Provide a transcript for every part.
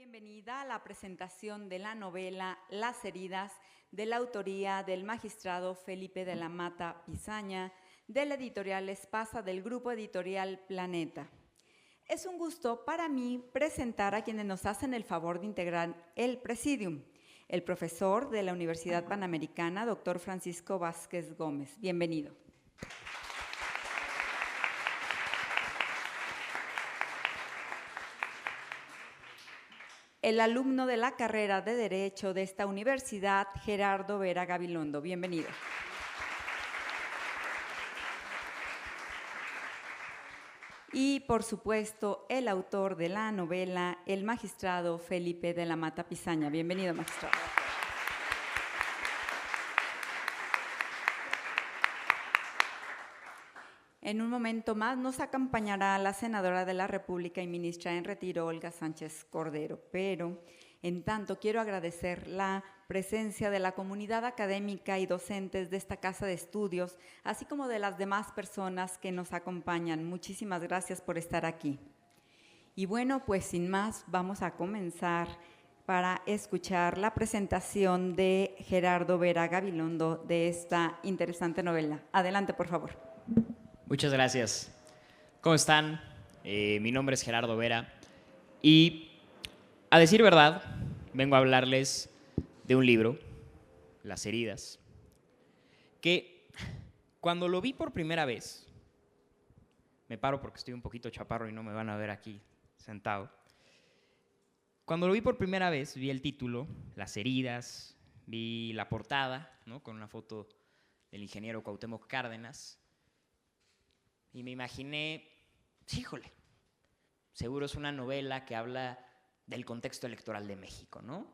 bienvenida a la presentación de la novela Las heridas, de la autoría del magistrado Felipe de la Mata Pisaña, de la editorial Espasa del grupo editorial Planeta. Es un gusto para mí presentar a quienes nos hacen el favor de integrar el Presidium. El profesor de la Universidad Panamericana, doctor Francisco Vázquez Gómez. Bienvenido. El alumno de la carrera de Derecho de esta universidad, Gerardo Vera Gabilondo. Bienvenido. Y, por supuesto, el autor de la novela, el magistrado Felipe de la Mata Pisaña. Bienvenido, magistrado. En un momento más nos acompañará la senadora de la República y ministra en retiro, Olga Sánchez Cordero. Pero, en tanto, quiero agradecer la presencia de la comunidad académica y docentes de esta casa de estudios, así como de las demás personas que nos acompañan. Muchísimas gracias por estar aquí. Y bueno, pues sin más, vamos a comenzar para escuchar la presentación de Gerardo Vera Gabilondo de esta interesante novela. Adelante, por favor. Muchas gracias. ¿Cómo están? Mi nombre es Gerardo Vera y, a decir verdad, vengo a hablarles de un libro, Las heridas, que cuando lo vi por primera vez, me paro porque estoy un poquito chaparro y no me van a ver aquí sentado. Cuando lo vi por primera vez, vi el título, Las heridas, vi la portada, ¿no?, con una foto del ingeniero Cuauhtémoc Cárdenas, y me imaginé, híjole, seguro es una novela que habla del contexto electoral de México, ¿no?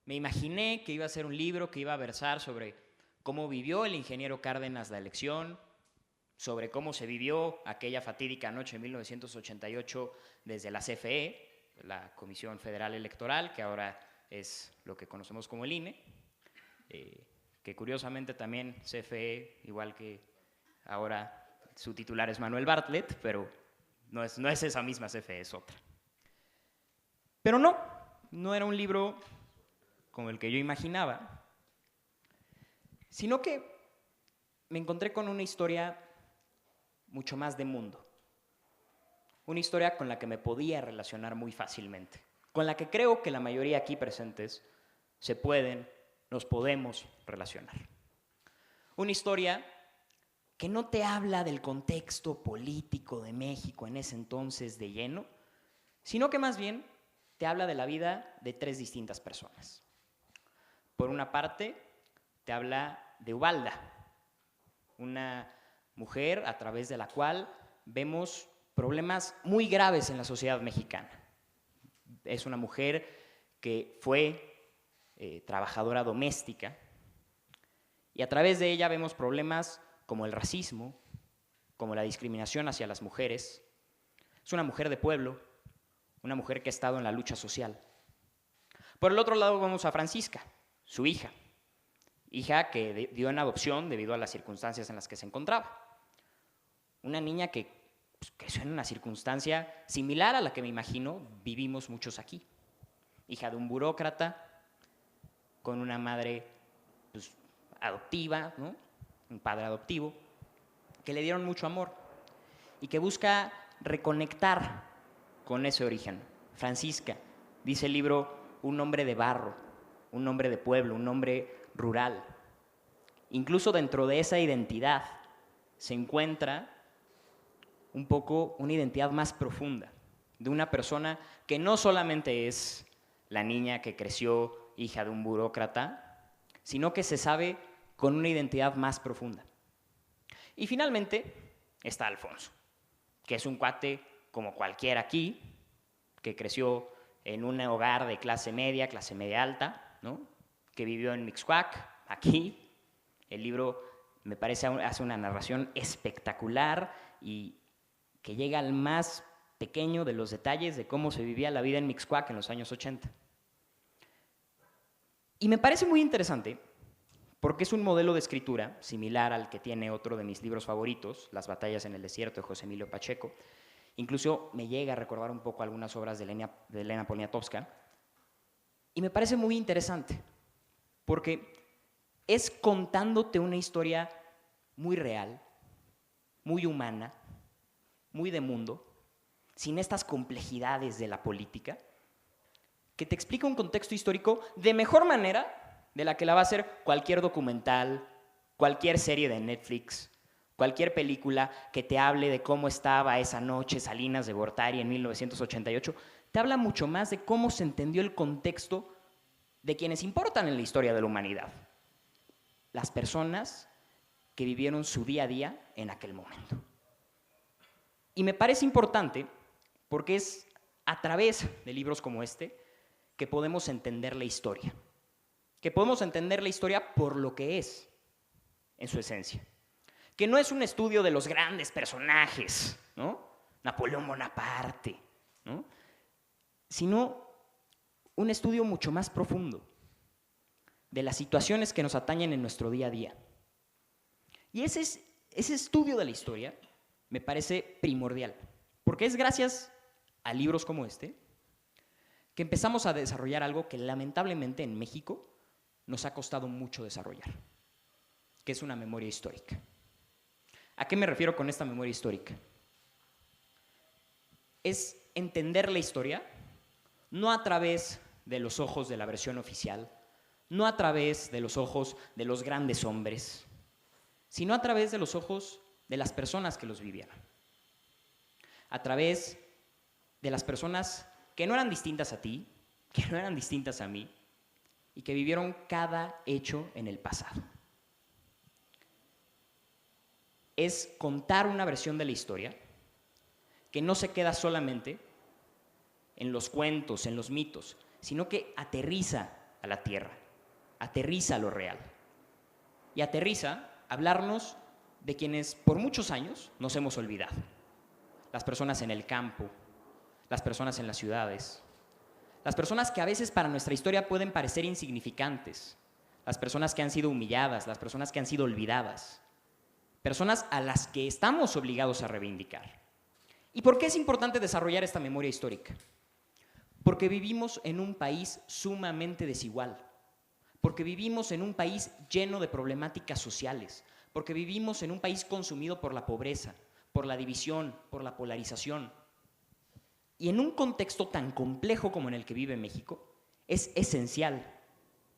Me imaginé que iba a ser un libro que iba a versar sobre cómo vivió el ingeniero Cárdenas la elección, sobre cómo se vivió aquella fatídica noche de 1988 desde la CFE, la Comisión Federal Electoral, que ahora es lo que conocemos como el INE, que curiosamente también CFE, igual que ahora su titular es Manuel Bartlett, pero no es esa misma CFE, es otra. Pero no era un libro como el que yo imaginaba, sino que me encontré con una historia mucho más de mundo. Una historia con la que me podía relacionar muy fácilmente, con la que creo que la mayoría aquí presentes nos podemos relacionar. Una historia que no te habla del contexto político de México en ese entonces de lleno, sino que más bien te habla de la vida de tres distintas personas. Por una parte, te habla de Ubalda, una mujer a través de la cual vemos problemas muy graves en la sociedad mexicana. Es una mujer que fue trabajadora doméstica y a través de ella vemos problemas como el racismo, como la discriminación hacia las mujeres. Es una mujer de pueblo, una mujer que ha estado en la lucha social. Por el otro lado vamos a Francisca, su hija que dio en adopción debido a las circunstancias en las que se encontraba. Una niña que creció en una circunstancia similar a la que me imagino vivimos muchos aquí. Hija de un burócrata, con una madre adoptiva, ¿no?, un padre adoptivo, que le dieron mucho amor y que busca reconectar con ese origen. Francisca, dice el libro, un hombre de barro, un hombre de pueblo, un hombre rural. Incluso dentro de esa identidad se encuentra un poco una identidad más profunda, de una persona que no solamente es la niña que creció hija de un burócrata, sino que se sabe con una identidad más profunda. Y finalmente está Alfonso, que es un cuate como cualquiera aquí, que creció en un hogar de clase media alta, ¿no?, que vivió en Mixcoac, aquí. El libro, me parece, hace una narración espectacular y que llega al más pequeño de los detalles de cómo se vivía la vida en Mixcoac en los años 80. Y me parece muy interesante porque es un modelo de escritura similar al que tiene otro de mis libros favoritos, Las batallas en el desierto, de José Emilio Pacheco. Incluso me llega a recordar un poco algunas obras de Elena Poniatowska, Y me parece muy interesante, porque es contándote una historia muy real, muy humana, muy de mundo, sin estas complejidades de la política, que te explica un contexto histórico de mejor manera de la que la va a hacer cualquier documental, cualquier serie de Netflix, cualquier película que te hable de cómo estaba esa noche Salinas de Gortari en 1988. Te habla mucho más de cómo se entendió el contexto de quienes importan en la historia de la humanidad. Las personas que vivieron su día a día en aquel momento. Y me parece importante porque es a través de libros como este que podemos entender la historia. Que podemos entender la historia por lo que es, en su esencia. Que no es un estudio de los grandes personajes, ¿no? Napoleón Bonaparte, ¿no? Sino un estudio mucho más profundo de las situaciones que nos atañen en nuestro día a día. Y ese estudio de la historia me parece primordial, porque es gracias a libros como este que empezamos a desarrollar algo que lamentablemente en México nos ha costado mucho desarrollar, que es una memoria histórica. ¿A qué me refiero con esta memoria histórica? Es entender la historia no a través de los ojos de la versión oficial, no a través de los ojos de los grandes hombres, sino a través de los ojos de las personas que los vivieron. A través de las personas que no eran distintas a ti, que no eran distintas a mí, y que vivieron cada hecho en el pasado. Es contar una versión de la historia que no se queda solamente en los cuentos, en los mitos, sino que aterriza a la tierra, aterriza a lo real. Y aterriza a hablarnos de quienes por muchos años nos hemos olvidado. Las personas en el campo, las personas en las ciudades, las personas que a veces para nuestra historia pueden parecer insignificantes, las personas que han sido humilladas, las personas que han sido olvidadas, personas a las que estamos obligados a reivindicar. ¿Y por qué es importante desarrollar esta memoria histórica? Porque vivimos en un país sumamente desigual, porque vivimos en un país lleno de problemáticas sociales, porque vivimos en un país consumido por la pobreza, por la división, por la polarización. Y en un contexto tan complejo como en el que vive México, es esencial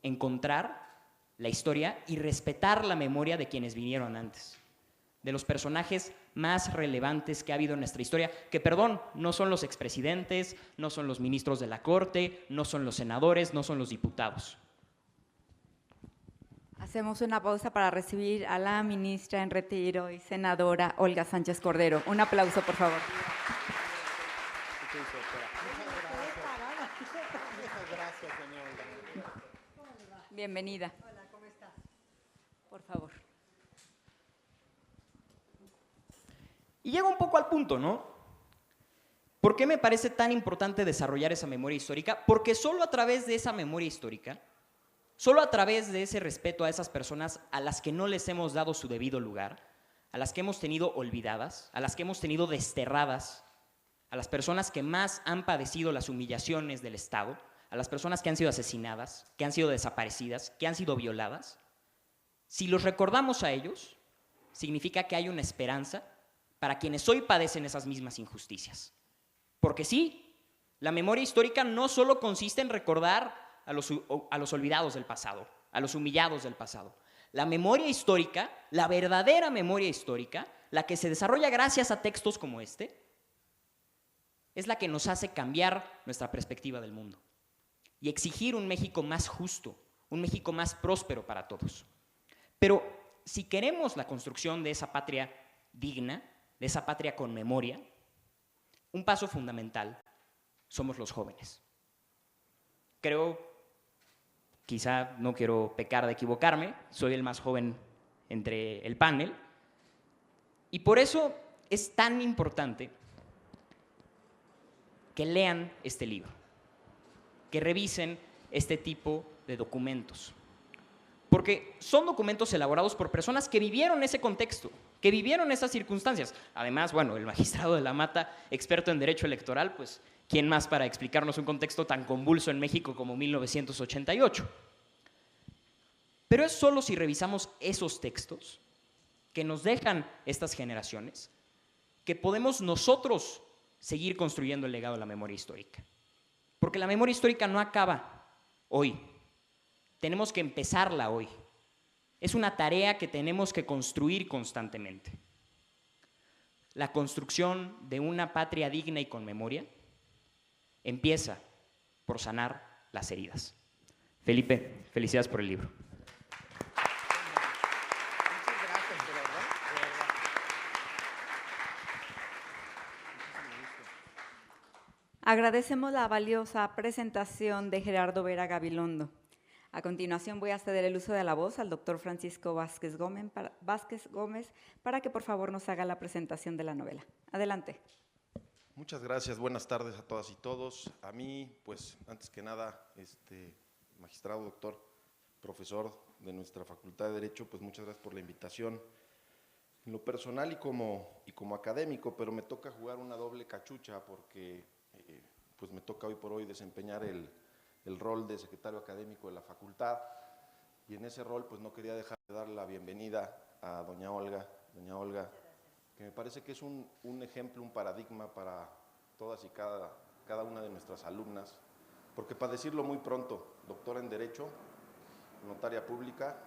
encontrar la historia y respetar la memoria de quienes vinieron antes, de los personajes más relevantes que ha habido en nuestra historia, que, perdón, no son los expresidentes, no son los ministros de la Corte, no son los senadores, no son los diputados. Hacemos una pausa para recibir a la ministra en retiro y senadora Olga Sánchez Cordero. Un aplauso, por favor. Bienvenida. Hola, ¿cómo estás? Por favor. Y llega un poco al punto, ¿no? ¿Por qué me parece tan importante desarrollar esa memoria histórica? Porque solo a través de esa memoria histórica, solo a través de ese respeto a esas personas a las que no les hemos dado su debido lugar, a las que hemos tenido olvidadas, a las que hemos tenido desterradas, a las personas que más han padecido las humillaciones del Estado, a las personas que han sido asesinadas, que han sido desaparecidas, que han sido violadas, si los recordamos a ellos, significa que hay una esperanza para quienes hoy padecen esas mismas injusticias. Porque sí, la memoria histórica no solo consiste en recordar a los olvidados del pasado, a los humillados del pasado. La memoria histórica, la verdadera memoria histórica, la que se desarrolla gracias a textos como este, es la que nos hace cambiar nuestra perspectiva del mundo y exigir un México más justo, un México más próspero para todos. Pero si queremos la construcción de esa patria digna, de esa patria con memoria, un paso fundamental somos los jóvenes. Creo, quizá no quiero pecar de equivocarme, soy el más joven entre el panel, y por eso es tan importante que lean este libro, que revisen este tipo de documentos, porque son documentos elaborados por personas que vivieron ese contexto, que vivieron esas circunstancias. Además, bueno, el magistrado de la Mata, experto en derecho electoral, pues, ¿quién más para explicarnos un contexto tan convulso en México como 1988? Pero es solo si revisamos esos textos que nos dejan estas generaciones que podemos nosotros seguir construyendo el legado de la memoria histórica. Porque la memoria histórica no acaba hoy. Tenemos que empezarla hoy. Es una tarea que tenemos que construir constantemente. La construcción de una patria digna y con memoria empieza por sanar las heridas. Felipe, felicidades por el libro. Agradecemos la valiosa presentación de Gerardo Vera Gabilondo. A continuación voy a ceder el uso de la voz al doctor Francisco Vázquez Gómez para que por favor nos haga la presentación de la novela. Adelante. Muchas gracias, buenas tardes a todas y todos. A mí, pues, antes que nada, magistrado, doctor, profesor de nuestra Facultad de Derecho, pues muchas gracias por la invitación. En lo personal y como académico, pero me toca jugar una doble cachucha porque pues me toca hoy por hoy desempeñar el rol de secretario académico de la facultad, y en ese rol pues no quería dejar de dar la bienvenida a doña Olga, que me parece que es un ejemplo, un paradigma para todas y cada una de nuestras alumnas, porque para decirlo muy pronto, doctora en Derecho, notaria pública,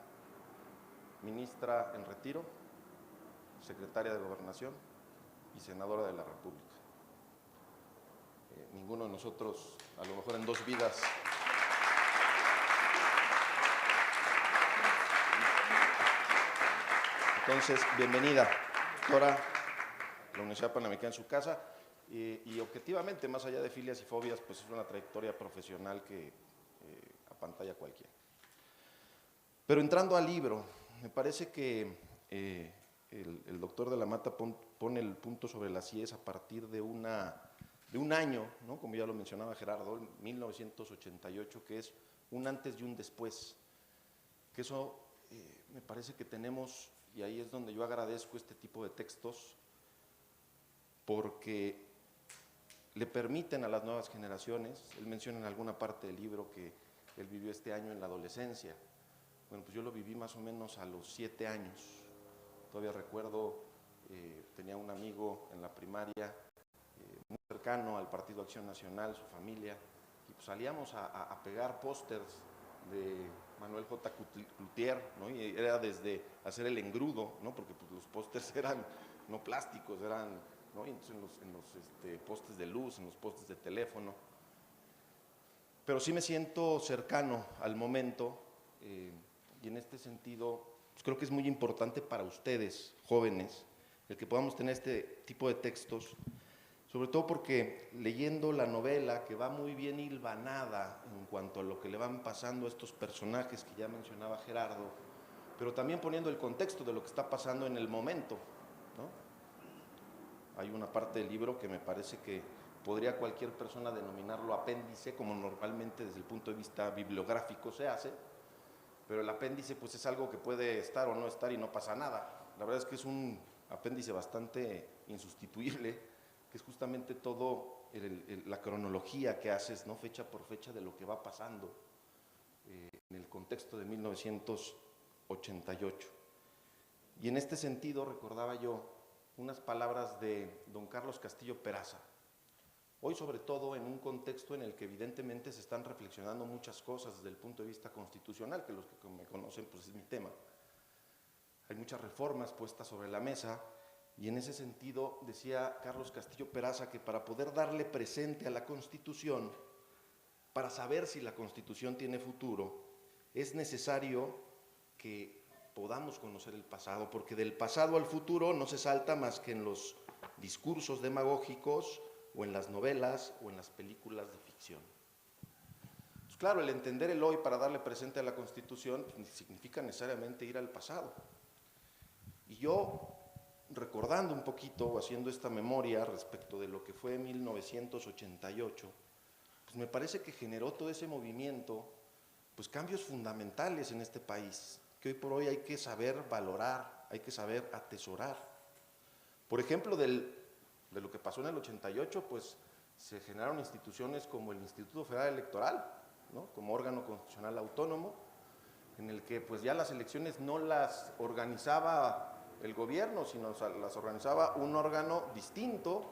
ministra en retiro, secretaria de Gobernación y senadora de la República. Ninguno de nosotros, a lo mejor en 2 vidas, entonces, bienvenida, doctora, la Universidad Panamericana en su casa, y objetivamente, más allá de filias y fobias, pues es una trayectoria profesional que apantalla cualquiera. Pero entrando al libro, me parece que el doctor de la Mata pone el punto sobre las IES a partir de un año, ¿no? Como ya lo mencionaba Gerardo, 1988, que es un antes y un después, que eso me parece que tenemos, y ahí es donde yo agradezco este tipo de textos, porque le permiten a las nuevas generaciones, él menciona en alguna parte del libro que él vivió este año en la adolescencia. Bueno, pues yo lo viví más o menos a los 7 años, todavía recuerdo, tenía un amigo en la primaria, muy cercano al Partido Acción Nacional, su familia, y pues salíamos a pegar pósters de Manuel J. Cloutier, ¿no? Y era desde hacer el engrudo, ¿no? Porque pues, los pósters eran no plásticos, eran, ¿no? Y entonces en los postes de luz, en los postes de teléfono. Pero sí me siento cercano al momento, y en este sentido pues creo que es muy importante para ustedes, jóvenes, el que podamos tener este tipo de textos, sobre todo porque leyendo la novela, que va muy bien hilvanada en cuanto a lo que le van pasando a estos personajes que ya mencionaba Gerardo, pero también poniendo el contexto de lo que está pasando en el momento, ¿no? Hay una parte del libro que me parece que podría cualquier persona denominarlo apéndice, como normalmente desde el punto de vista bibliográfico se hace, pero el apéndice pues es algo que puede estar o no estar y no pasa nada. La verdad es que es un apéndice bastante insustituible, que es justamente todo la cronología que haces, ¿no? Fecha por fecha de lo que va pasando en el contexto de 1988. Y en este sentido recordaba yo unas palabras de don Carlos Castillo Peraza, hoy sobre todo en un contexto en el que evidentemente se están reflexionando muchas cosas desde el punto de vista constitucional, que los que me conocen pues es mi tema. Hay muchas reformas puestas sobre la mesa, y en ese sentido decía Carlos Castillo Peraza que para poder darle presente a la Constitución, para saber si la Constitución tiene futuro, es necesario que podamos conocer el pasado, porque del pasado al futuro no se salta más que en los discursos demagógicos o en las novelas o en las películas de ficción. Pues claro, el entender el hoy para darle presente a la Constitución pues, significa necesariamente ir al pasado. Y yo, recordando un poquito o haciendo esta memoria respecto de lo que fue 1988, pues me parece que generó todo ese movimiento, pues cambios fundamentales en este país, que hoy por hoy hay que saber valorar, hay que saber atesorar. Por ejemplo, de lo que pasó en el 88, pues se generaron instituciones como el Instituto Federal Electoral, ¿no? Como órgano constitucional autónomo, en el que pues ya las elecciones no las organizaba el gobierno, sino las organizaba un órgano distinto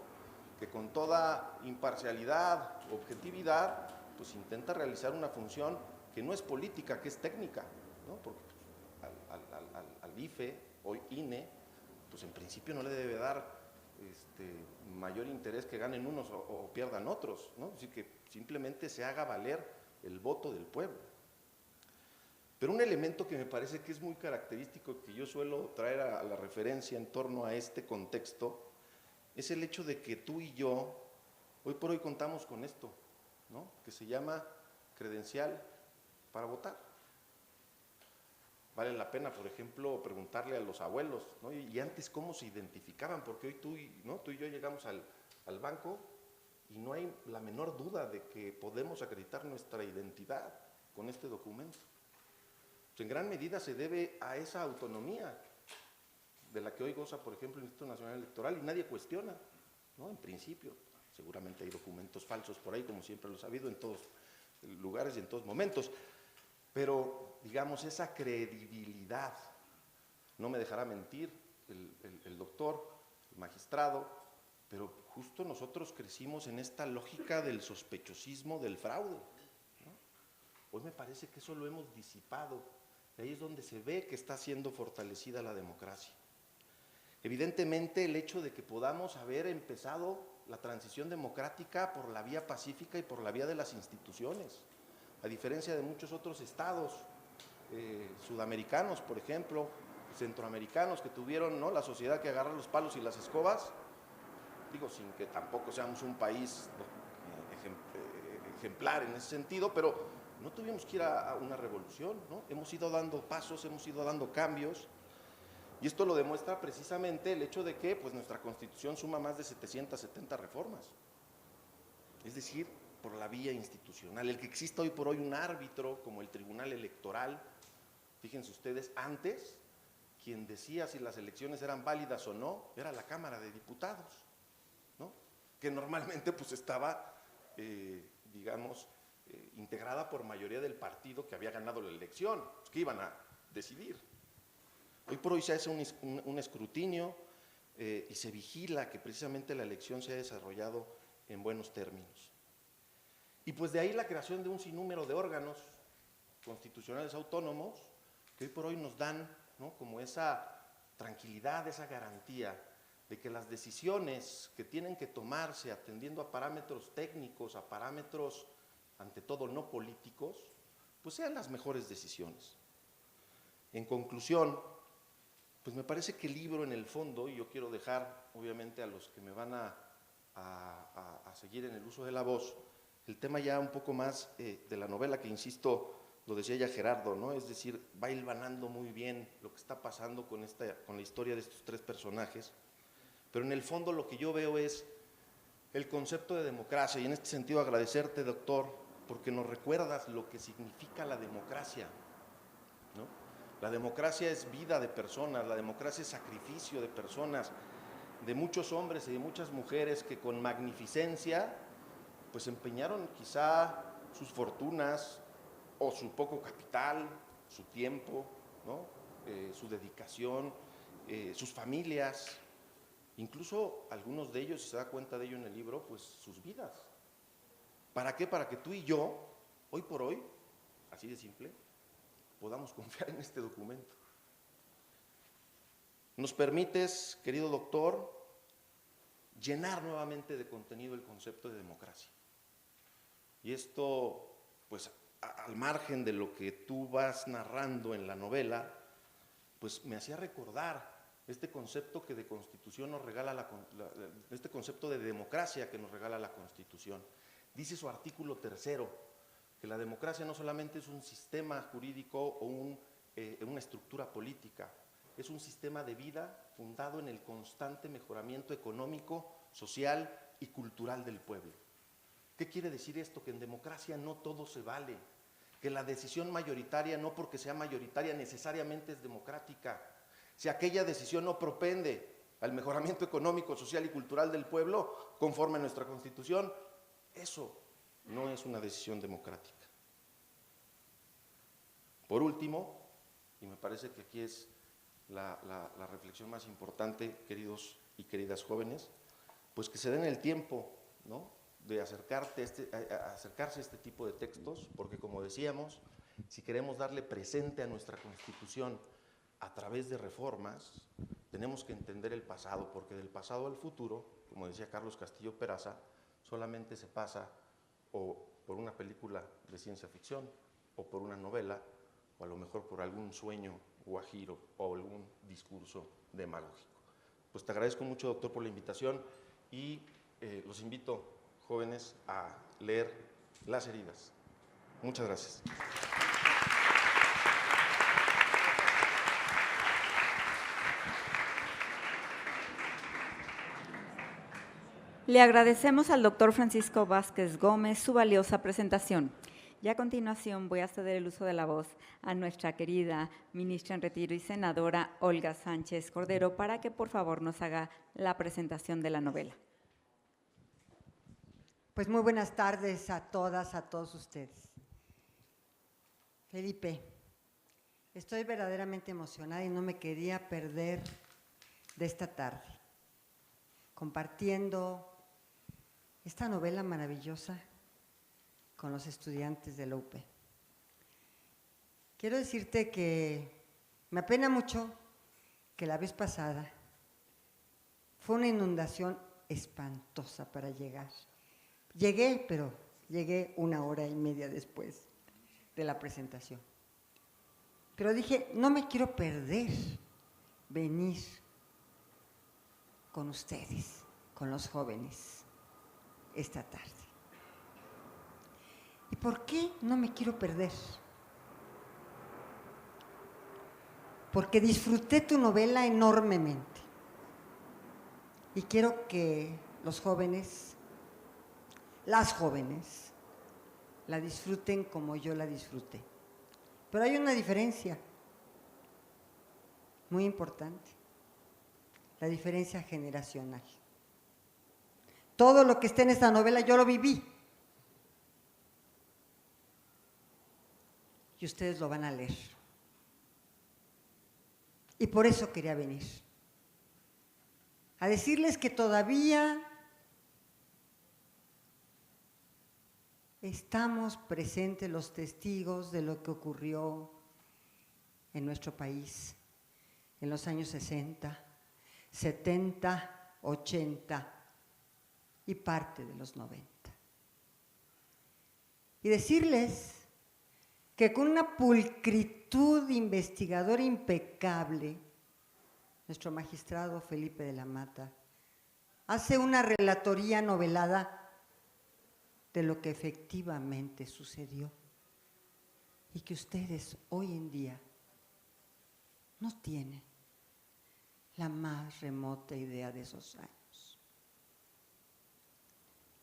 que con toda imparcialidad, objetividad, pues intenta realizar una función que no es política, que es técnica, ¿no? Porque al IFE, hoy INE, pues en principio no le debe dar mayor interés que ganen unos o pierdan otros, ¿no? Es decir, que simplemente se haga valer el voto del pueblo. Pero un elemento que me parece que es muy característico, que yo suelo traer a la referencia en torno a este contexto, es el hecho de que tú y yo, hoy por hoy contamos con esto, ¿no? Que se llama credencial para votar. Vale la pena, por ejemplo, preguntarle a los abuelos, ¿no? Y antes cómo se identificaban, porque hoy tú y yo llegamos al banco y no hay la menor duda de que podemos acreditar nuestra identidad con este documento. Pues en gran medida se debe a esa autonomía de la que hoy goza, por ejemplo, el Instituto Nacional Electoral, y nadie cuestiona, ¿no? En principio, seguramente hay documentos falsos por ahí, como siempre los ha habido en todos lugares y en todos momentos, pero, digamos, esa credibilidad, no me dejará mentir el doctor, el magistrado, pero justo nosotros crecimos en esta lógica del sospechosismo, del fraude, ¿no? Hoy me parece que eso lo hemos disipado, y ahí es donde se ve que está siendo fortalecida la democracia. Evidentemente, el hecho de que podamos haber empezado la transición democrática por la vía pacífica y por la vía de las instituciones, a diferencia de muchos otros estados sudamericanos, por ejemplo, centroamericanos, que tuvieron, ¿no?, la sociedad que agarra los palos y las escobas, digo, sin que tampoco seamos un país ejemplar en ese sentido, pero no tuvimos que ir a una revolución, ¿no? Hemos ido dando pasos, hemos ido dando cambios, y esto lo demuestra precisamente el hecho de que pues, nuestra Constitución suma más de 770 reformas. Es decir, por la vía institucional. El que exista hoy por hoy un árbitro como el Tribunal Electoral, fíjense ustedes, antes quien decía si las elecciones eran válidas o no era la Cámara de Diputados, ¿no? Que normalmente pues estaba, digamos, integrada por mayoría del partido que había ganado la elección, que iban a decidir. Hoy por hoy se hace un escrutinio y se vigila que precisamente la elección se ha desarrollado en buenos términos. Y pues de ahí la creación de un sinnúmero de órganos constitucionales autónomos que hoy por hoy nos dan, ¿no?, como esa tranquilidad, esa garantía de que las decisiones que tienen que tomarse atendiendo a parámetros técnicos, a parámetros ante todo no políticos, pues sean las mejores decisiones. En conclusión, pues me parece que el libro en el fondo, y yo quiero dejar obviamente a los que me van a seguir en el uso de la voz, el tema ya un poco más de la novela, que insisto, lo decía ya Gerardo, ¿no? Es decir, va hilvanando muy bien lo que está pasando con la historia de estos tres personajes, pero en el fondo lo que yo veo es el concepto de democracia, y en este sentido agradecerte, doctor, porque nos recuerdas lo que significa la democracia, ¿no? La democracia es vida de personas, la democracia es sacrificio de personas, de muchos hombres y de muchas mujeres que con magnificencia pues empeñaron quizá sus fortunas o su poco capital, su tiempo, ¿no?, su dedicación, sus familias, incluso algunos de ellos, si se da cuenta de ello en el libro, pues sus vidas. ¿Para qué? Para que tú y yo, hoy por hoy, así de simple, podamos confiar en este documento. ¿Nos permites, querido doctor, llenar nuevamente de contenido el concepto de democracia? Y esto, pues, al margen de lo que tú vas narrando en la novela, pues me hacía recordar este concepto que de Constitución nos regala este concepto de democracia que nos regala la Constitución. Dice su artículo 3 que la democracia no solamente es un sistema jurídico o una estructura política, es un sistema de vida fundado en el constante mejoramiento económico, social y cultural del pueblo. ¿Qué quiere decir esto? Que en democracia no todo se vale, que la decisión mayoritaria no porque sea mayoritaria necesariamente es democrática, si aquella decisión no propende al mejoramiento económico, social y cultural del pueblo conforme a nuestra Constitución, eso no es una decisión democrática. Por último, y me parece que aquí es la reflexión más importante, queridos y queridas jóvenes, pues que se den el tiempo, ¿no?, de acercarse a este tipo de textos, porque como decíamos, si queremos darle presente a nuestra Constitución a través de reformas, tenemos que entender el pasado, porque del pasado al futuro, como decía Carlos Castillo Peraza, solamente se pasa o por una película de ciencia ficción, o por una novela, o a lo mejor por algún sueño guajiro o algún discurso demagógico. Pues te agradezco mucho, doctor, por la invitación y los invito, jóvenes, a leer Las heridas. Muchas gracias. Le agradecemos al doctor Francisco Vázquez Gómez su valiosa presentación. Y a continuación voy a ceder el uso de la voz a nuestra querida ministra en retiro y senadora Olga Sánchez Cordero para que por favor nos haga la presentación de la novela. Pues muy buenas tardes a todas, a todos ustedes. Felipe, estoy verdaderamente emocionada y no me quería perder de esta tarde, compartiendo esta novela maravillosa con los estudiantes de la UP. Quiero decirte que me apena mucho que la vez pasada fue una inundación espantosa para llegar. Llegué, pero llegué 1 hora y media después de la presentación. Pero dije, no me quiero perder venir con ustedes, con los jóvenes, esta tarde. ¿Y por qué no me quiero perder? Porque disfruté tu novela enormemente y quiero que los jóvenes, las jóvenes, la disfruten como yo la disfruté. Pero hay una diferencia muy importante, la diferencia generacional. Todo lo que está en esta novela yo lo viví. Y ustedes lo van a leer. Y por eso quería venir. A decirles que todavía estamos presentes los testigos de lo que ocurrió en nuestro país en los años 60, 70, 80 y parte de los 90. Y decirles que con una pulcritud investigadora impecable, nuestro magistrado Felipe de la Mata hace una relatoría novelada de lo que efectivamente sucedió y que ustedes hoy en día no tienen la más remota idea de esos años.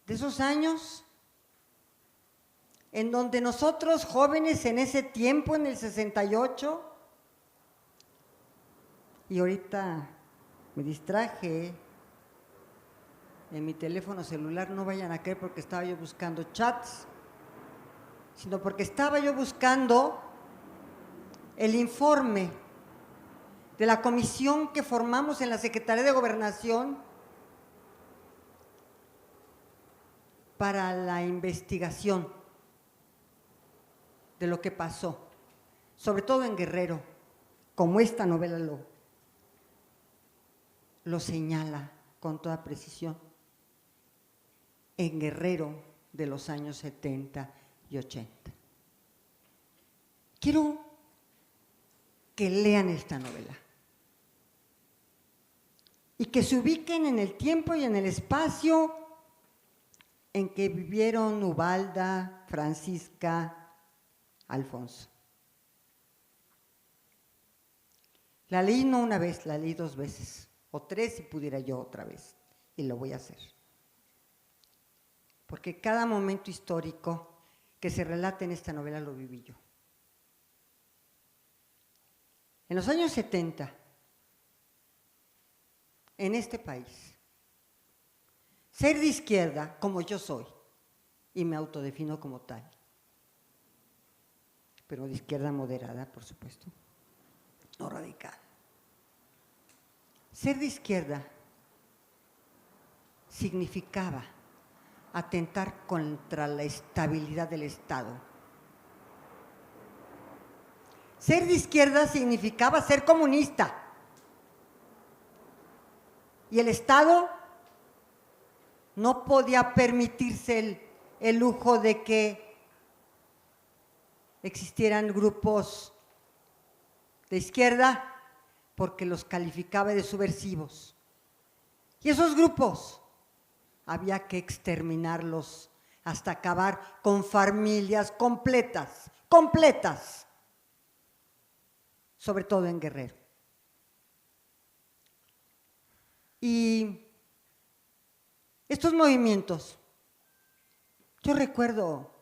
De esos años en donde nosotros jóvenes en ese tiempo, en el 68, y ahorita me distraje en mi teléfono celular, no vayan a creer porque estaba yo buscando chats, sino porque estaba yo buscando el informe de la comisión que formamos en la Secretaría de Gobernación para la investigación de lo que pasó, sobre todo en Guerrero, como esta novela lo señala con toda precisión, en Guerrero de los años 70 y 80. Quiero que lean esta novela y que se ubiquen en el tiempo y en el espacio en que vivieron Ubalda, Francisca, Alfonso. La leí no una vez, la leí 2 veces, o 3 si pudiera yo otra vez, y lo voy a hacer. Porque cada momento histórico que se relata en esta novela lo viví yo. En los años 70, en este país. Ser de izquierda, como yo soy, y me autodefino como tal, pero de izquierda moderada, por supuesto, no radical. Ser de izquierda significaba atentar contra la estabilidad del Estado. Ser de izquierda significaba ser comunista. Y el Estado no podía permitirse el lujo de que existieran grupos de izquierda porque los calificaba de subversivos. Y esos grupos había que exterminarlos hasta acabar con familias completas, sobre todo en Guerrero. Y estos movimientos, yo recuerdo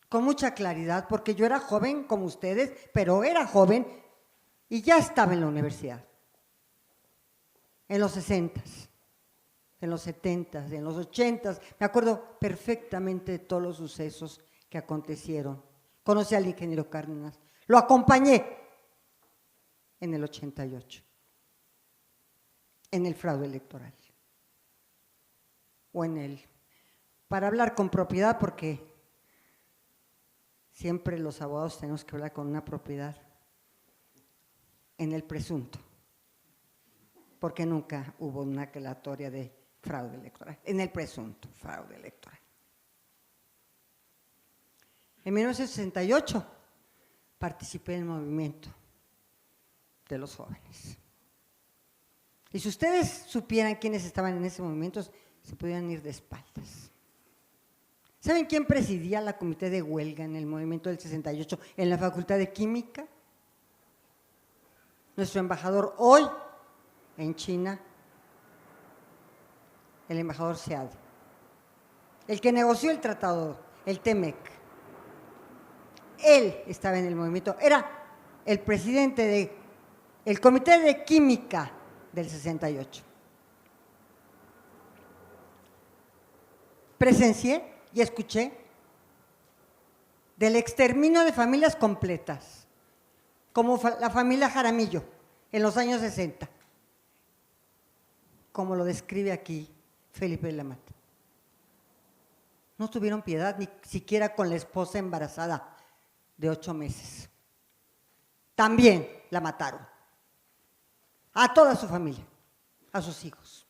con mucha claridad, porque yo era joven como ustedes, pero era joven y ya estaba en la universidad, en los 60s, en los 70s, en los 80s, me acuerdo perfectamente de todos los sucesos que acontecieron. Conocí al ingeniero Cárdenas, lo acompañé en el 88, en el fraude electoral, o en el, para hablar con propiedad, porque siempre los abogados tenemos que hablar con una propiedad, en el presunto, porque nunca hubo una aclaratoria de fraude electoral, en el presunto fraude electoral. En 1968 participé en el movimiento de los jóvenes. Y si ustedes supieran quiénes estaban en ese movimiento, se podían ir de espaldas. ¿Saben quién presidía la comité de huelga en el movimiento del 68 en la Facultad de Química? Nuestro embajador hoy en China, el embajador Sead, el que negoció el tratado, el TEMEC. Él estaba en el movimiento, era el presidente del Comité de Química del 68. Presencié y escuché del exterminio de familias completas, como la familia Jaramillo en los años 60, como lo describe aquí Felipe de la Mata. No tuvieron piedad ni siquiera con la esposa embarazada de 8 meses. También la mataron. A toda su familia, a sus hijos.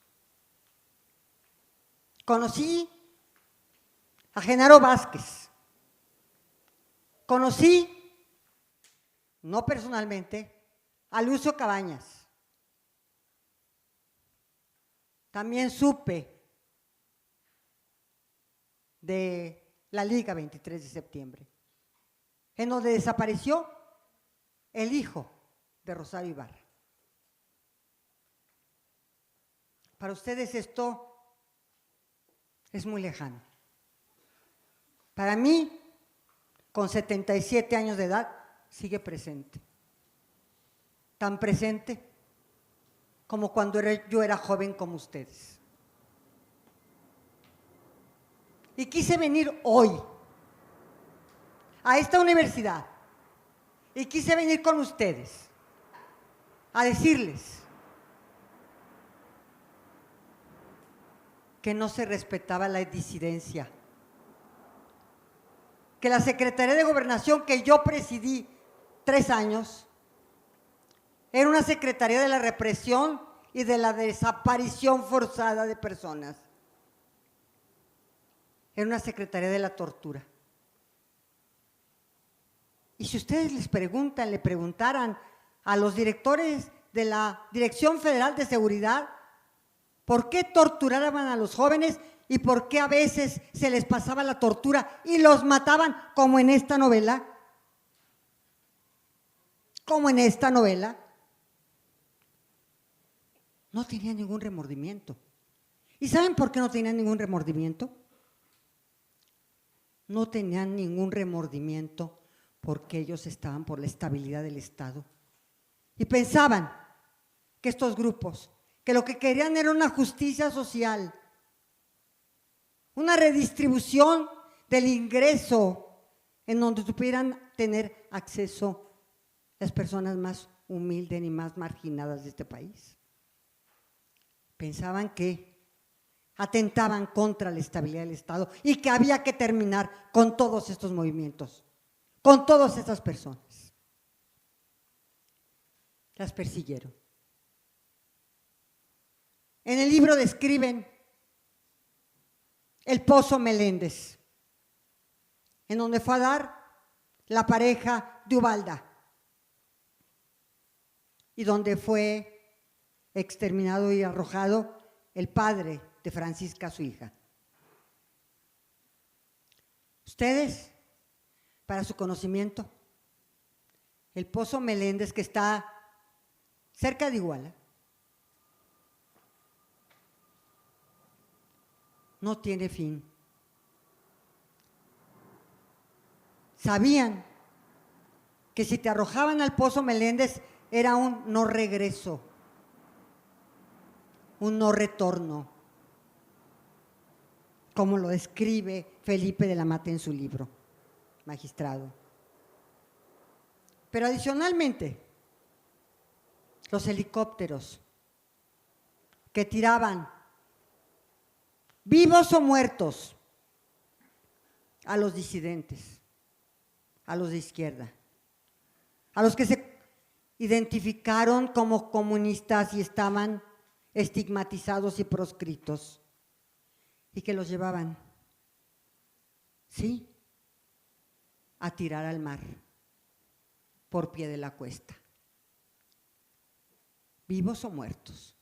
Conocí a Genaro Vázquez. Conocí, no personalmente, a Lucio Cabañas. También supe de la Liga 23 de septiembre, en donde desapareció el hijo de Rosario Ibarra. Para ustedes esto es muy lejano. Para mí, con 77 años de edad, sigue presente. Tan presente como cuando yo era joven como ustedes. Y quise venir hoy a esta universidad y quise venir con ustedes a decirles que no se respetaba la disidencia, que la Secretaría de Gobernación que yo presidí 3 años era una secretaría de la represión y de la desaparición forzada de personas. Era una secretaría de la tortura. Y si ustedes le preguntaran a los directores de la Dirección Federal de Seguridad por qué torturaban a los jóvenes y por qué a veces se les pasaba la tortura y los mataban, como en esta novela, no tenían ningún remordimiento. ¿Y saben por qué no tenían ningún remordimiento? No tenían ningún remordimiento porque ellos estaban por la estabilidad del Estado y pensaban que estos grupos que lo que querían era una justicia social, una redistribución del ingreso en donde pudieran tener acceso las personas más humildes y más marginadas de este país. Pensaban que atentaban contra la estabilidad del Estado y que había que terminar con todos estos movimientos, con todas estas personas. Las persiguieron. En el libro describen el Pozo Meléndez, en donde fue a dar la pareja de Ubalda y donde fue exterminado y arrojado el padre de Francisca, su hija. Ustedes, para su conocimiento, el Pozo Meléndez, que está cerca de Iguala, no tiene fin. Sabían que si te arrojaban al Pozo Meléndez era un no regreso, un no retorno, como lo describe Felipe de la Mata en su libro, Magistrado. Pero adicionalmente, los helicópteros que tiraban, vivos o muertos, a los disidentes, a los de izquierda, a los que se identificaron como comunistas y estaban estigmatizados y proscritos, y que los llevaban, sí, a tirar al mar por pie de la cuesta, vivos o muertos,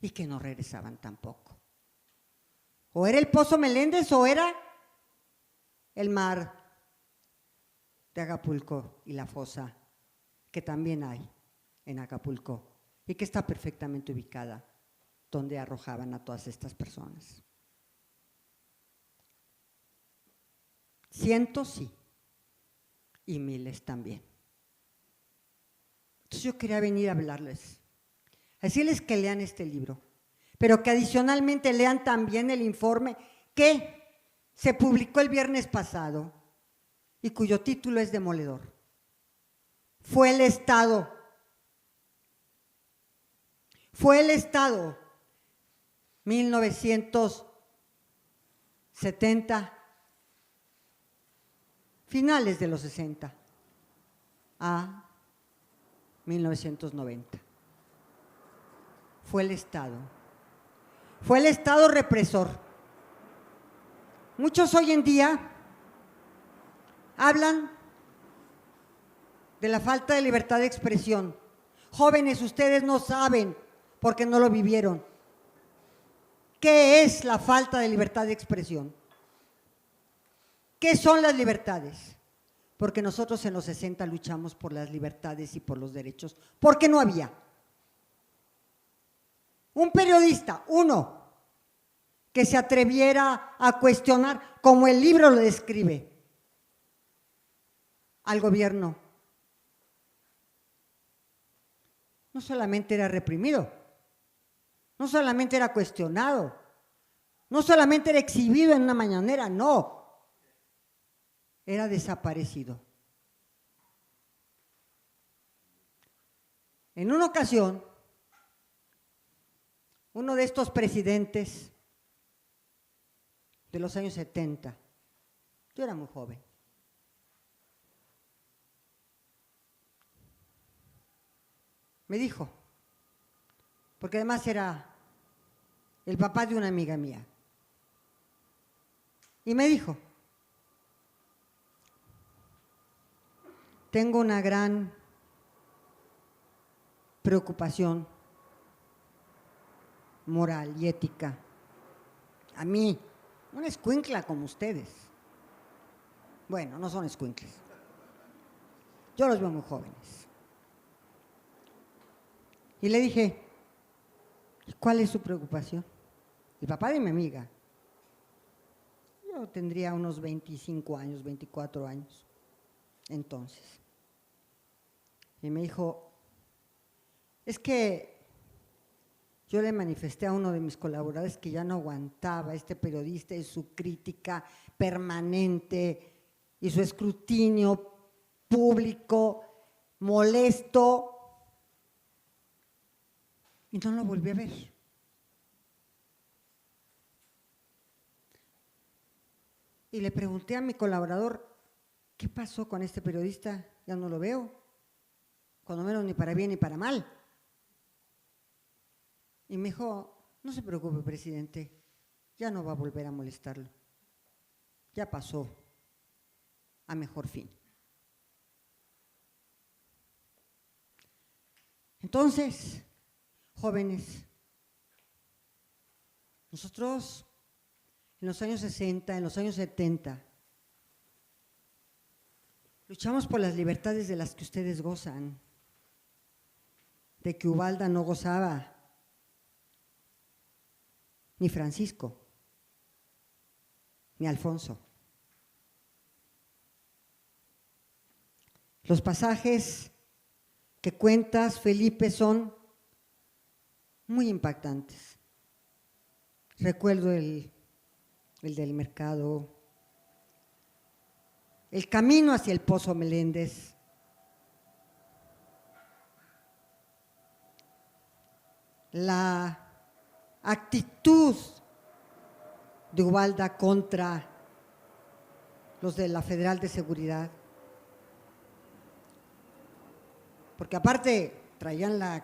y que no regresaban tampoco. O era el Pozo Meléndez o era el mar de Acapulco y la fosa que también hay en Acapulco y que está perfectamente ubicada donde arrojaban a todas estas personas. Cientos sí, y miles también. Entonces yo quería venir a hablarles, a decirles que lean este libro, pero que adicionalmente lean también el informe que se publicó el viernes pasado y cuyo título es demoledor. Fue el Estado, 1970, finales de los 60 a 1990. Fue el Estado represor. Muchos hoy en día hablan de la falta de libertad de expresión. Jóvenes, ustedes no saben, porque no lo vivieron, ¿qué es la falta de libertad de expresión? ¿Qué son las libertades? Porque nosotros en los 60 luchamos por las libertades y por los derechos, porque no había. Un periodista, uno, que se atreviera a cuestionar, como el libro lo describe, al gobierno, no solamente era reprimido, no solamente era cuestionado, no solamente era exhibido en una mañanera, no, era desaparecido. En una ocasión, uno de estos presidentes de los años 70, yo era muy joven, me dijo, porque además era el papá de una amiga mía, y me dijo, tengo una gran preocupación moral y ética. A mí, una escuincla como ustedes. Bueno, no son escuincles. Yo los veo muy jóvenes. Y le dije, ¿y cuál es su preocupación? El papá de mi amiga. Yo tendría unos 25 años, 24 años, entonces. Y me dijo, es que yo le manifesté a uno de mis colaboradores que ya no aguantaba este periodista y su crítica permanente y su escrutinio público, molesto, y no lo volví a ver. Y le pregunté a mi colaborador, ¿qué pasó con este periodista? Ya no lo veo, cuando menos ni para bien ni para mal. Y me dijo, no se preocupe, presidente, ya no va a volver a molestarlo. Ya pasó a mejor fin. Entonces, jóvenes, nosotros en los años 60, en los años 70, luchamos por las libertades de las que ustedes gozan, de que Ubalda no gozaba, ni Francisco, ni Alfonso. Los pasajes que cuentas, Felipe, son muy impactantes. Recuerdo el del mercado, el camino hacia el Pozo Meléndez, la actitud de Ubalda contra los de la Federal de Seguridad, porque aparte traían la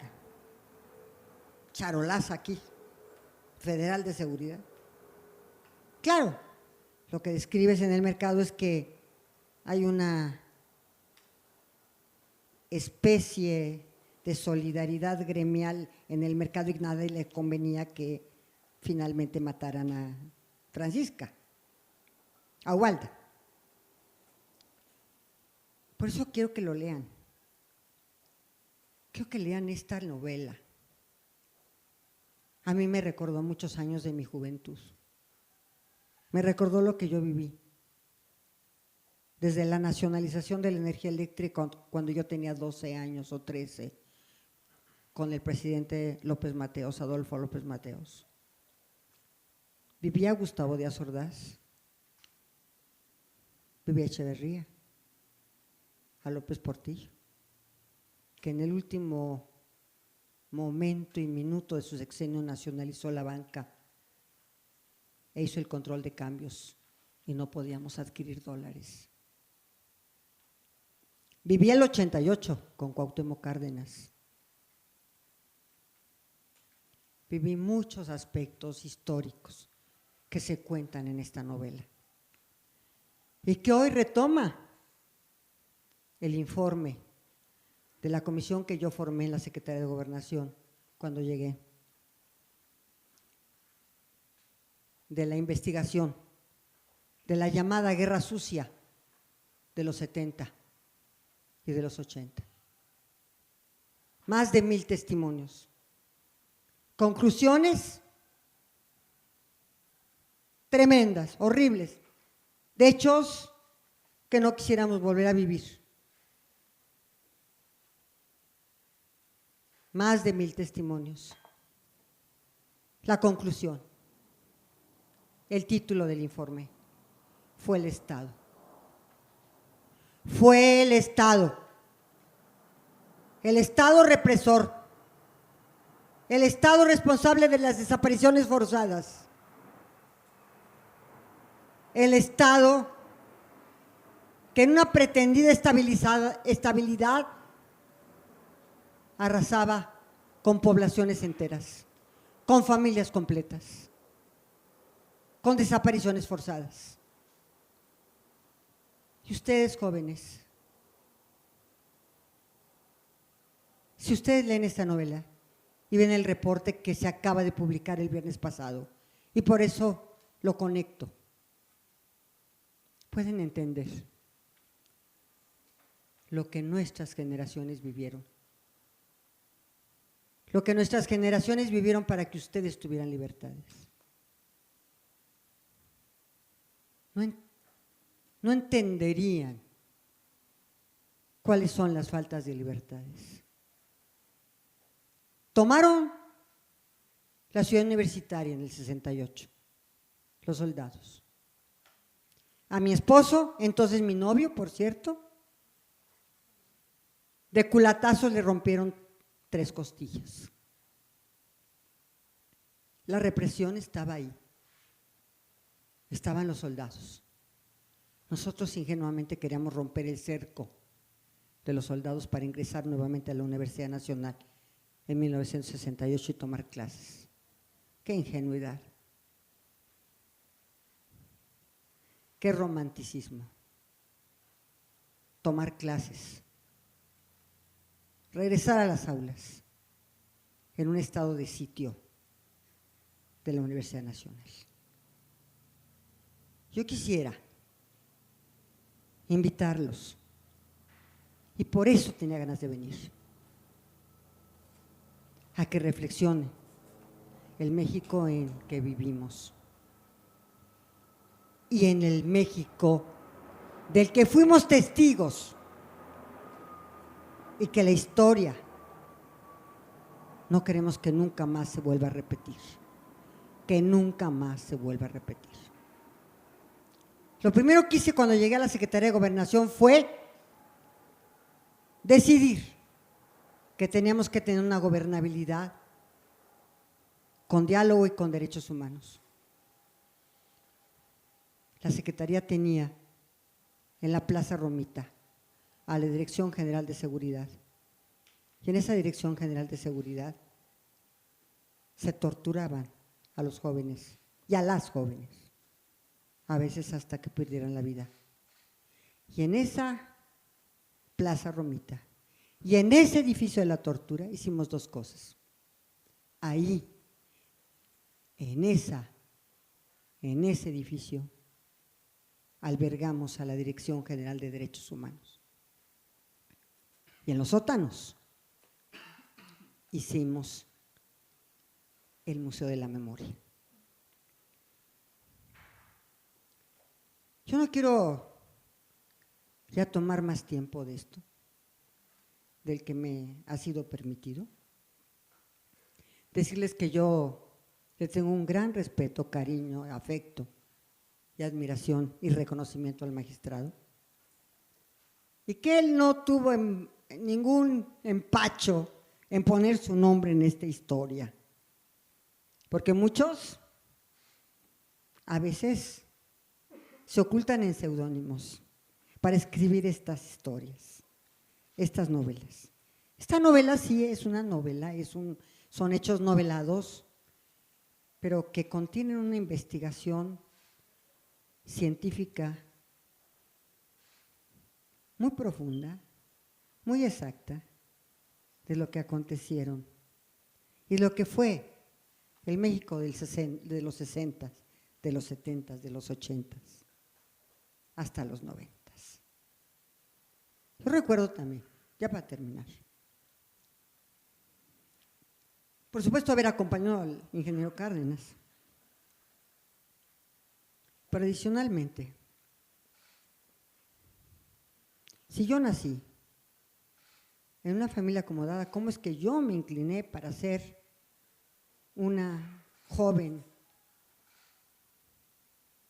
charolaza aquí, Federal de Seguridad. Claro, lo que describes en el mercado es que hay una especie de solidaridad gremial en el mercado y nadie le convenía que finalmente mataran a Francisca, a Ubalda. Por eso quiero que lo lean. Quiero que lean esta novela. A mí me recordó muchos años de mi juventud. Me recordó lo que yo viví. Desde la nacionalización de la energía eléctrica cuando yo tenía 12 años o 13, con el presidente López Mateos, Adolfo López Mateos. Vivía Gustavo Díaz Ordaz, vivía Echeverría, a López Portillo, que en el último momento y minuto de su sexenio nacionalizó la banca e hizo el control de cambios y no podíamos adquirir dólares. Vivía el 88 con Cuauhtémoc Cárdenas. Viví muchos aspectos históricos que se cuentan en esta novela y que hoy retoma el informe de la comisión que yo formé en la Secretaría de Gobernación cuando llegué, de la investigación, de la llamada guerra sucia de los 70 y de los 80. Más de 1000 testimonios. Conclusiones tremendas, horribles, de hechos que no quisiéramos volver a vivir. Más de 1000 testimonios. La conclusión, el título del informe, fue el Estado. Fue el Estado represor, el Estado responsable de las desapariciones forzadas, el Estado que en una pretendida estabilidad arrasaba con poblaciones enteras, con familias completas, con desapariciones forzadas. Y ustedes, jóvenes, si ustedes leen esta novela y ven el reporte que se acaba de publicar el viernes pasado, y por eso lo conecto, pueden entender lo que nuestras generaciones vivieron. Lo que nuestras generaciones vivieron para que ustedes tuvieran libertades. No entenderían cuáles son las faltas de libertades. Tomaron la ciudad universitaria en el 68, los soldados. A mi esposo, entonces mi novio, por cierto, de culatazos le rompieron 3 costillas. La represión estaba ahí, estaban los soldados. Nosotros ingenuamente queríamos romper el cerco de los soldados para ingresar nuevamente a la Universidad Nacional en 1968 y tomar clases. ¡Qué ingenuidad! ¡Qué romanticismo! Tomar clases, regresar a las aulas en un estado de sitio de la Universidad Nacional. Yo quisiera invitarlos, y por eso tenía ganas de venir, a que reflexionen el México en que vivimos y en el México del que fuimos testigos, y que la historia no queremos que nunca más se vuelva a repetir, que nunca más se vuelva a repetir. Lo primero que hice cuando llegué a la Secretaría de Gobernación fue decidir que teníamos que tener una gobernabilidad con diálogo y con derechos humanos. La Secretaría tenía en la Plaza Romita a la Dirección General de Seguridad, y en esa Dirección General de Seguridad se torturaban a los jóvenes y a las jóvenes, a veces hasta que perdieran la vida. Y en esa Plaza Romita y en ese edificio de la tortura hicimos 2 cosas. Ahí, en ese edificio, albergamos a la Dirección General de Derechos Humanos. Y en los sótanos hicimos el Museo de la Memoria. Yo no quiero ya tomar más tiempo de esto, del que me ha sido permitido. Decirles que yo le tengo un gran respeto, cariño, afecto y admiración y reconocimiento al magistrado, y que él no tuvo ningún empacho en poner su nombre en esta historia, porque muchos a veces se ocultan en seudónimos para escribir estas historias, estas novelas. Esta novela sí es una novela, son hechos novelados, pero que contienen una investigación científica muy profunda, muy exacta, de lo que acontecieron y lo que fue el México de los 60, de los 70, de los 80, hasta los 90. Yo recuerdo también, ya para terminar, por supuesto haber acompañado al ingeniero Cárdenas, pero adicionalmente, si yo nací en una familia acomodada, ¿cómo es que yo me incliné para ser una joven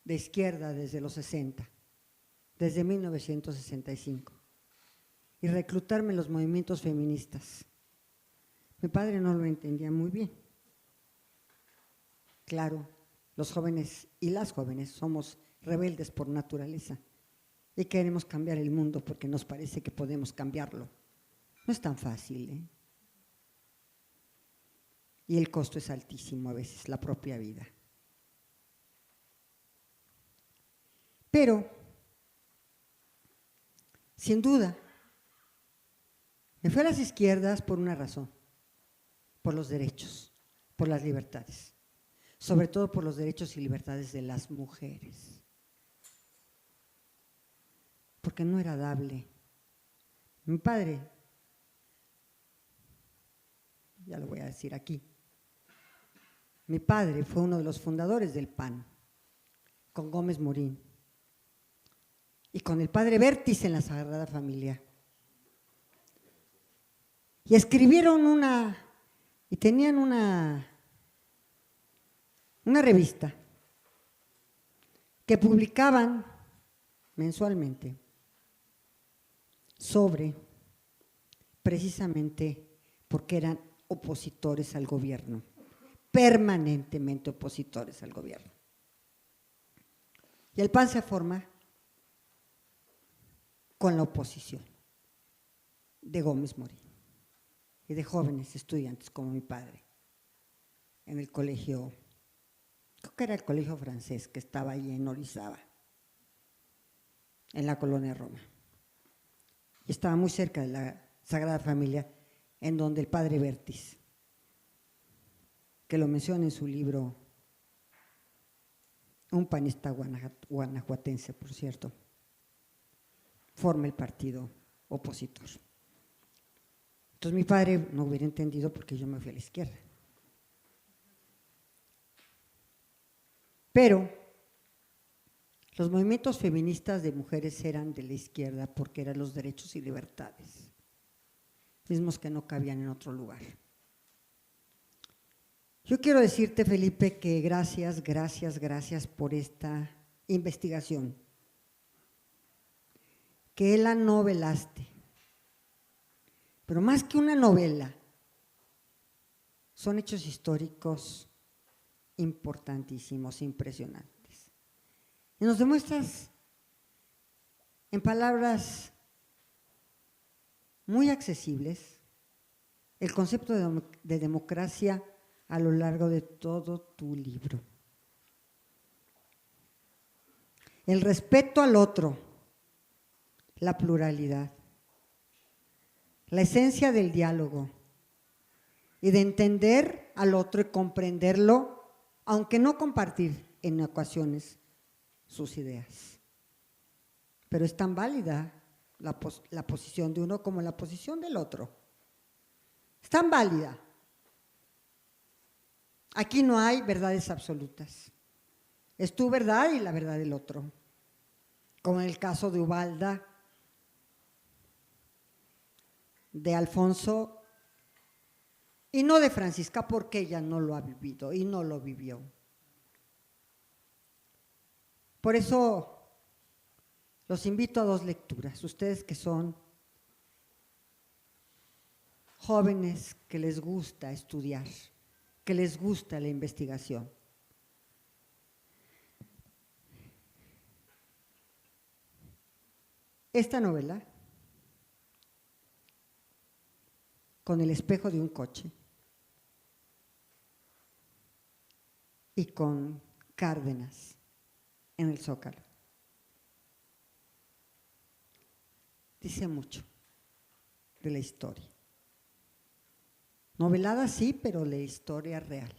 de izquierda desde los 60, desde 1965, y reclutarme en los movimientos feministas? Mi padre no lo entendía muy bien. Claro, los jóvenes y las jóvenes somos rebeldes por naturaleza y queremos cambiar el mundo porque nos parece que podemos cambiarlo. No es tan fácil, ¿eh? Y el costo es altísimo a veces, la propia vida. Pero, sin duda, me fui a las izquierdas por una razón, por los derechos, por las libertades, sobre todo por los derechos y libertades de las mujeres. Porque no era dable. Mi padre, ya lo voy a decir aquí, mi padre fue uno de los fundadores del PAN, con Gómez Morín, y con el padre Vértiz en la Sagrada Familia. Y escribieron y tenían una una revista que publicaban mensualmente sobre, precisamente porque eran opositores al gobierno, permanentemente opositores al gobierno. Y el PAN se forma con la oposición de Gómez Morín y de jóvenes estudiantes como mi padre en el colegio, creo que era el colegio francés que estaba ahí en Orizaba, en la colonia Roma. Y estaba muy cerca de la Sagrada Familia, en donde el padre Vértiz, que lo menciona en su libro, un panista guanajuatense, por cierto, forma el partido opositor. Entonces mi padre no hubiera entendido porque yo me fui a la izquierda. Pero los movimientos feministas de mujeres eran de la izquierda porque eran los derechos y libertades, mismos que no cabían en otro lugar. Yo quiero decirte, Felipe, que gracias por esta investigación, que la novelaste, pero más que una novela, son hechos históricos importantísimos, impresionantes. Y nos demuestras en palabras muy accesibles el concepto de democracia a lo largo de todo tu libro. El respeto al otro, la pluralidad, la esencia del diálogo y de entender al otro y comprenderlo, aunque no compartir en ocasiones sus ideas. Pero es tan válida la posición de uno como la posición del otro. Es tan válida. Aquí no hay verdades absolutas. Es tu verdad y la verdad del otro. Como en el caso de Ubalda, de Alfonso, y no de Francisca, porque ella no lo ha vivido y no lo vivió. Por eso los invito a dos lecturas. Ustedes que son jóvenes que les gusta estudiar, que les gusta la investigación. Esta novela, Con el espejo de un coche, y con Cárdenas en el Zócalo, dice mucho de la historia. Novelada sí, pero la historia real.